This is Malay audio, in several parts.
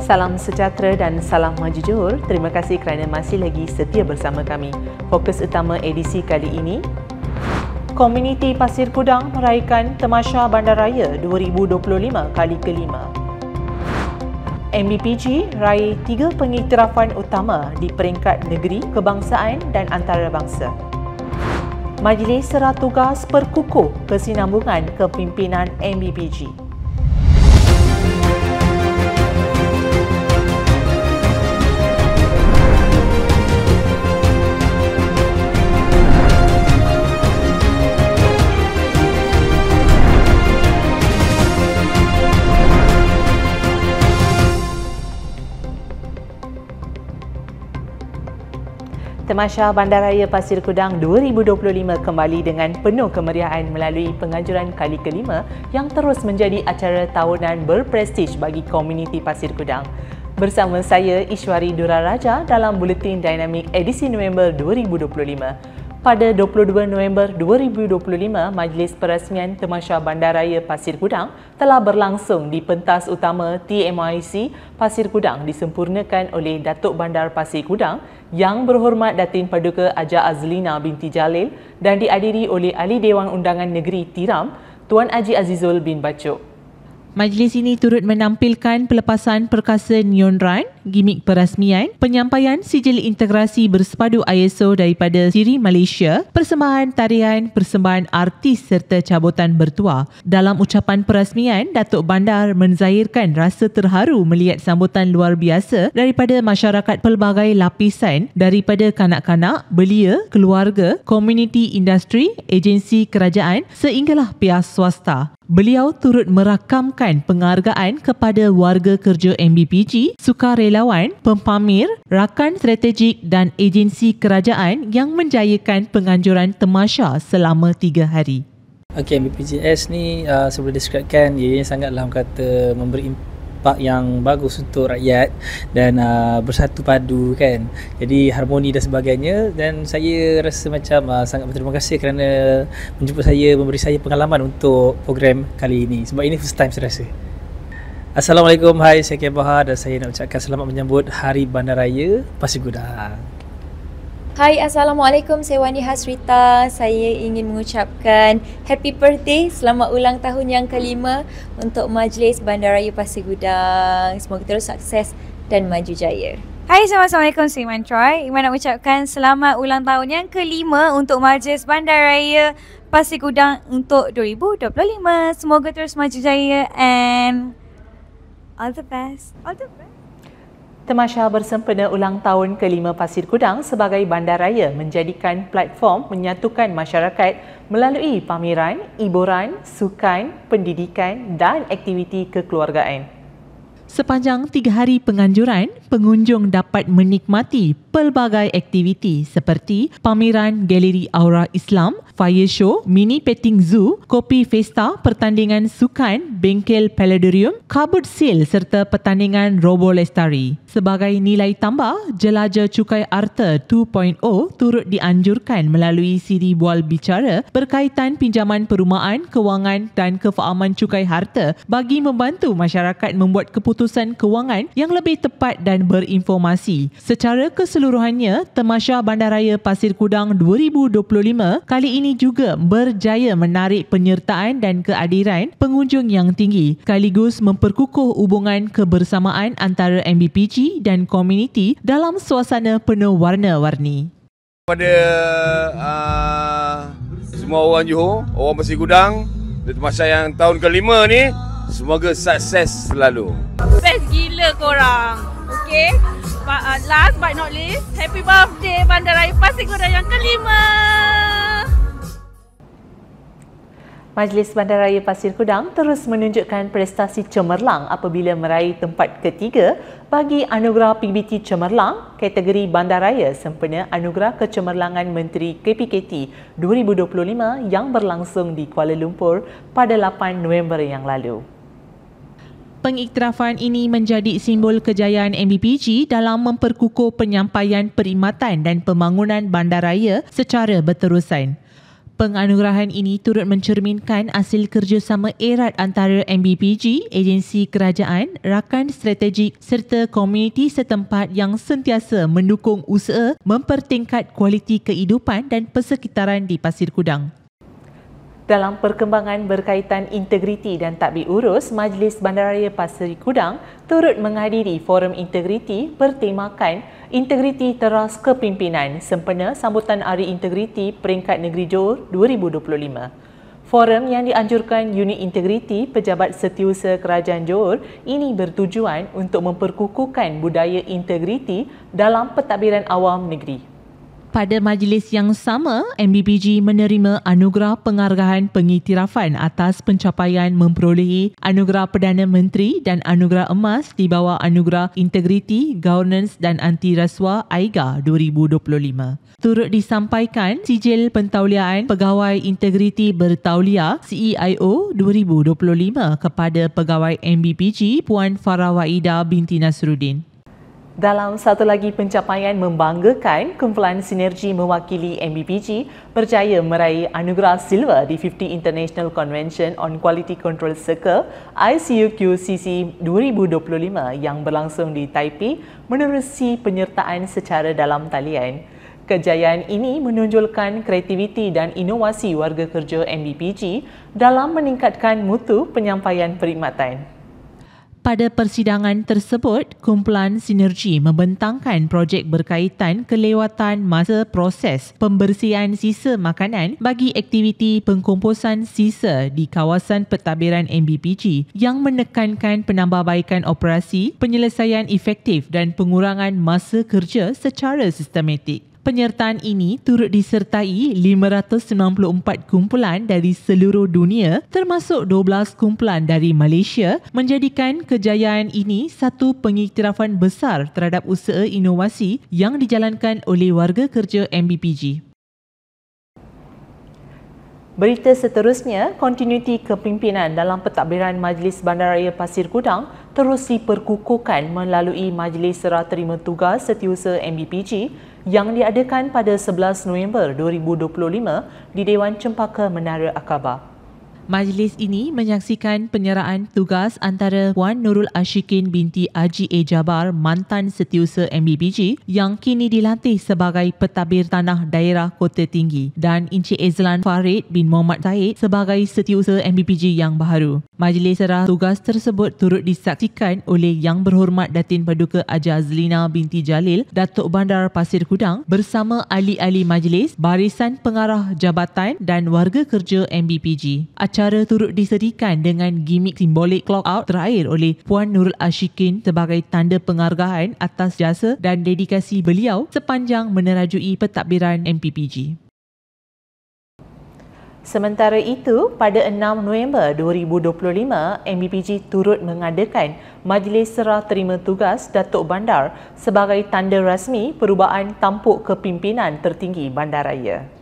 Salam sejahtera dan salam maju Johor. Terima kasih kerana masih lagi setia bersama kami. Fokus utama edisi kali ini, komuniti Pasir Kudang meraihkan Tamasya Bandaraya 2025 kali kelima. MBPG raih 3 pengiktirafan utama di peringkat negeri, kebangsaan dan antarabangsa. Majlis Serah Tugas perkukuh kesinambungan kepimpinan MBPG. Tamasya Bandaraya Pasir Kudang 2025 kembali dengan penuh kemeriahan melalui penganjuran kali kelima yang terus menjadi acara tahunan berprestij bagi komuniti Pasir Kudang. Bersama saya Ishwari Duraraja dalam Buletin Dinamik edisi November 2025. Pada 22 November 2025, Majlis Perasmian Tamasya Bandaraya Pasir Kudang telah berlangsung di pentas utama TMIC Pasir Kudang disempurnakan oleh Datuk Bandar Pasir Kudang Yang Berhormat Datin Paduka Aja Azlina binti Jalil dan dihadiri oleh Ahli Dewan Undangan Negeri Tiram, Tuan Haji Azizul bin Bacok. Majlis ini turut menampilkan pelepasan perkasa Neon Run, gimik perasmian, penyampaian sijil integrasi bersepadu ISO daripada Siri Malaysia, persembahan tarian, persembahan artis serta cabutan bertuah. Dalam ucapan perasmian, Datuk Bandar menzahirkan rasa terharu melihat sambutan luar biasa daripada masyarakat pelbagai lapisan daripada kanak-kanak, belia, keluarga, komuniti industri, agensi kerajaan sehinggalah pihak swasta. Beliau turut merakamkan penghargaan kepada warga kerja MBPG, sukarelawan, pempamir, rakan strategik dan agensi kerajaan yang menjayakan penganjuran Tamasya selama 3 hari. Okey, MBPGS ni saya boleh describekan ianya sangatlah kata memberi impak yang bagus untuk rakyat dan bersatu padu kan. Jadi harmoni dan sebagainya, dan saya rasa macam sangat berterima kasih kerana menjemput saya, memberi saya pengalaman untuk program kali ini. Sebab ini first time saya rasa. Assalamualaikum, hai, saya K. Bahar dan saya nak ucapkan selamat menyambut Hari Bandaraya Pasir Kudang. Hai, Assalamualaikum, saya Wani Hasrita. Saya ingin mengucapkan happy birthday, selamat ulang tahun yang kelima untuk Majlis Bandaraya Pasir Kudang. Semoga terus sukses dan maju jaya. Hai, Assalamualaikum, saya Iman Troy. Iman nak ucapkan selamat ulang tahun yang kelima untuk Majlis Bandaraya Pasir Kudang untuk 2025. Semoga terus maju jaya and all the best. All the best. Tamasya bersempena ulang tahun kelima Pasir Kudang sebagai bandaraya menjadikan platform menyatukan masyarakat melalui pameran, hiburan, sukan, pendidikan dan aktiviti kekeluargaan. Sepanjang 3 hari penganjuran, pengunjung dapat menikmati pelbagai aktiviti seperti pameran Galeri Aura Islam, fire show, mini petting zoo, kopi festa, pertandingan sukan, bengkel Palladarium, kabut sale serta pertandingan Robo Lestari. Sebagai nilai tambah, jelajah cukai harta 2.0 turut dianjurkan melalui siri bual bicara berkaitan pinjaman perumahan, kewangan dan kefahaman cukai harta bagi membantu masyarakat membuat keputusan kewangan yang lebih tepat dan berinformasi. Secara keseluruhannya, Tamasya Bandaraya Pasir Kudang 2025 kali ini juga berjaya menarik penyertaan dan kehadiran pengunjung yang tinggi, sekaligus memperkukuh hubungan kebersamaan antara MBPG dan komuniti dalam suasana penuh warna-warni. Kepada semua orang Johor, orang Pasir Kudang, di Tamasya yang tahun kelima ni, semoga sukses selalu. Best gila korang. Okay. Last but not least, happy birthday Bandaraya Pasir Kudang yang kelima. Majlis Bandaraya Pasir Kudang terus menunjukkan prestasi cemerlang apabila meraih tempat ketiga bagi Anugerah PBT Cemerlang kategori Bandaraya sempena Anugerah Kecemerlangan Menteri KPKT 2025 yang berlangsung di Kuala Lumpur pada 8 November yang lalu. Pengiktirafan ini menjadi simbol kejayaan MBPG dalam memperkukuh penyampaian perkhidmatan dan pembangunan bandaraya secara berterusan. Penganugerahan ini turut mencerminkan hasil kerjasama erat antara MBPG, agensi kerajaan, rakan strategik serta komuniti setempat yang sentiasa mendukung usaha mempertingkat kualiti kehidupan dan persekitaran di Pasir Kudang. Dalam perkembangan berkaitan integriti dan tadbir urus, Majlis Bandaraya Pasir Kudang turut menghadiri forum integriti bertemakan Integriti Teras Kepimpinan sempena sambutan Hari Integriti Peringkat Negeri Johor 2025. Forum yang dianjurkan Unit Integriti Pejabat Setiausaha Kerajaan Johor ini bertujuan untuk memperkukuhkan budaya integriti dalam pentadbiran awam negeri. Pada majlis yang sama, MBPG menerima anugerah penghargaan pengiktirafan atas pencapaian memperolehi anugerah Perdana Menteri dan anugerah emas di bawah anugerah Integriti, Governance dan Anti Rasuah AIGA 2025. Turut disampaikan sijil pentauliaan Pegawai Integriti Bertauliah CEIO 2025 kepada Pegawai MBPG Puan Farah Waida binti Nasruddin. Dalam satu lagi pencapaian membanggakan, kumpulan Sinergi mewakili MBPG berjaya meraih anugerah silver di 50 International Convention on Quality Control Circle ICUQCC 2025 yang berlangsung di Taipei menerusi penyertaan secara dalam talian. Kejayaan ini menonjolkan kreativiti dan inovasi warga kerja MBPG dalam meningkatkan mutu penyampaian perkhidmatan. Pada persidangan tersebut, kumpulan Sinergi membentangkan projek berkaitan kelewatan masa proses pembersihan sisa makanan bagi aktiviti pengkomposan sisa di kawasan pentadbiran MBPG yang menekankan penambahbaikan operasi, penyelesaian efektif dan pengurangan masa kerja secara sistematik. Penyertaan ini turut disertai 594 kumpulan dari seluruh dunia termasuk 12 kumpulan dari Malaysia menjadikan kejayaan ini satu pengiktirafan besar terhadap usaha inovasi yang dijalankan oleh warga kerja MBPG. Berita seterusnya, kontinuiti kepimpinan dalam pentadbiran Majlis Bandaraya Pasir Kudang terus diperkukuhkan melalui Majlis Serah Terima Tugas Setiausaha MBPG yang diadakan pada 11 November 2025 di Dewan Cempaka Menara Aqabah. Majlis ini menyaksikan penyerahan tugas antara Puan Nurul Ashikin binti Haji A. Jabar, mantan Setiausaha MBPG yang kini dilantik sebagai Pentadbir Tanah Daerah Kota Tinggi dan Encik Ezlan Farid bin Muhammad Said sebagai Setiausaha MBPG yang baharu. Majlis serah tugas tersebut turut disaksikan oleh Yang Berhormat Datin Paduka Haja Azlina binti Jalil, Datuk Bandar Pasir Kudang bersama ahli-ahli majlis, barisan pengarah jabatan dan warga kerja MBPG. Acara turut disediakan dengan gimmick simbolik clock out terakhir oleh Puan Nurul Ashikin sebagai tanda penghargaan atas jasa dan dedikasi beliau sepanjang menerajui pentadbiran MPPG. Sementara itu, pada 6 November 2025, MBPG turut mengadakan Majlis Serah Terima Tugas Datuk Bandar sebagai tanda rasmi perubahan tampuk kepimpinan tertinggi bandaraya.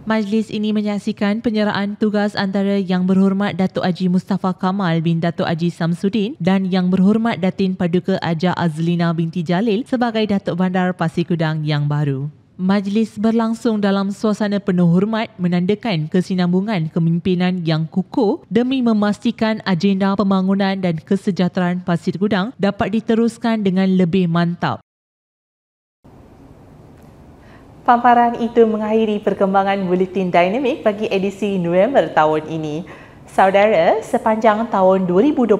Majlis ini menyaksikan penyerahan tugas antara Yang Berhormat Datuk Haji Mustafa Kamal bin Datuk Haji Samsudin dan Yang Berhormat Datin Paduka Haja Azlina binti Jalil sebagai Datuk Bandar Pasir Kudang yang baru. Majlis berlangsung dalam suasana penuh hormat menandakan kesinambungan kepimpinan yang kukuh demi memastikan agenda pembangunan dan kesejahteraan Pasir Kudang dapat diteruskan dengan lebih mantap. Paparan itu mengakhiri perkembangan Buletin Dinamik bagi edisi November tahun ini. Saudara, sepanjang tahun 2025,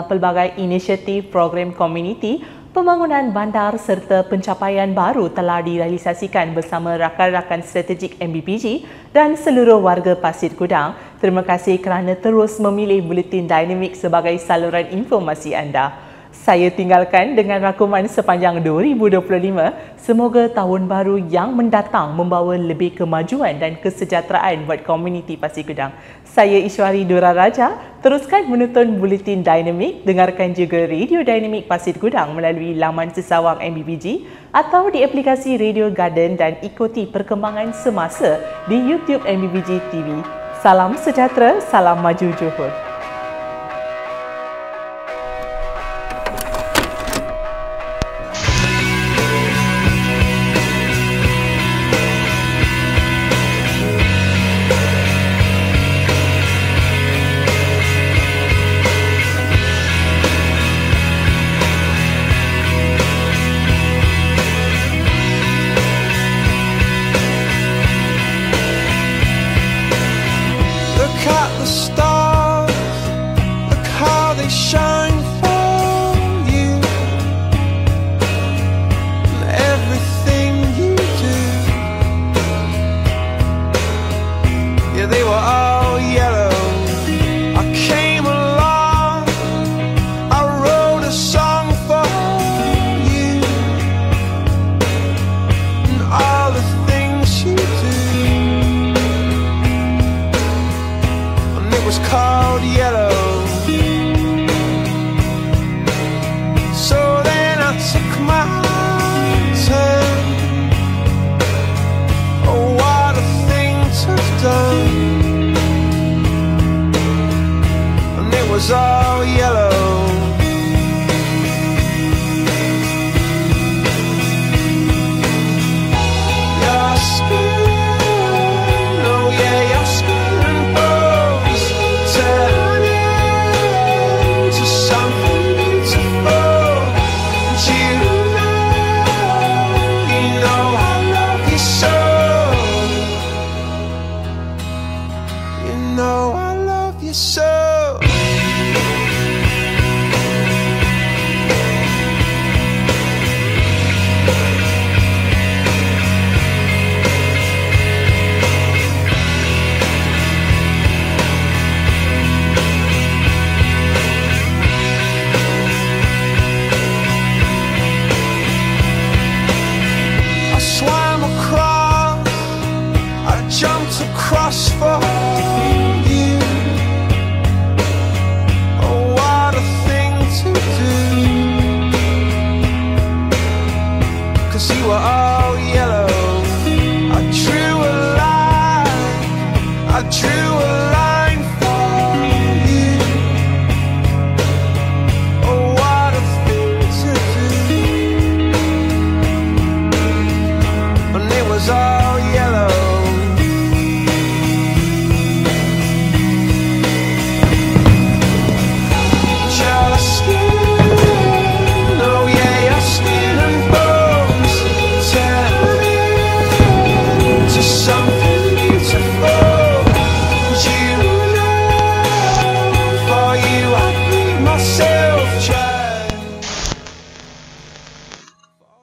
pelbagai inisiatif program komuniti, pembangunan bandar serta pencapaian baru telah direalisasikan bersama rakan-rakan strategik MBPG dan seluruh warga Pasir Kudang. Terima kasih kerana terus memilih Buletin Dinamik sebagai saluran informasi anda. Saya tinggalkan dengan rakaman sepanjang 2025. Semoga tahun baru yang mendatang membawa lebih kemajuan dan kesejahteraan buat komuniti Pasir Kudang. Saya Ishwari Dora Raja. Teruskan menonton Buletin Dinamik, dengarkan juga Radio Dinamik Pasir Kudang melalui laman sesawang MBPG atau di aplikasi Radio Garden dan ikuti perkembangan semasa di YouTube MBPG TV. Salam sejahtera, salam maju Johor.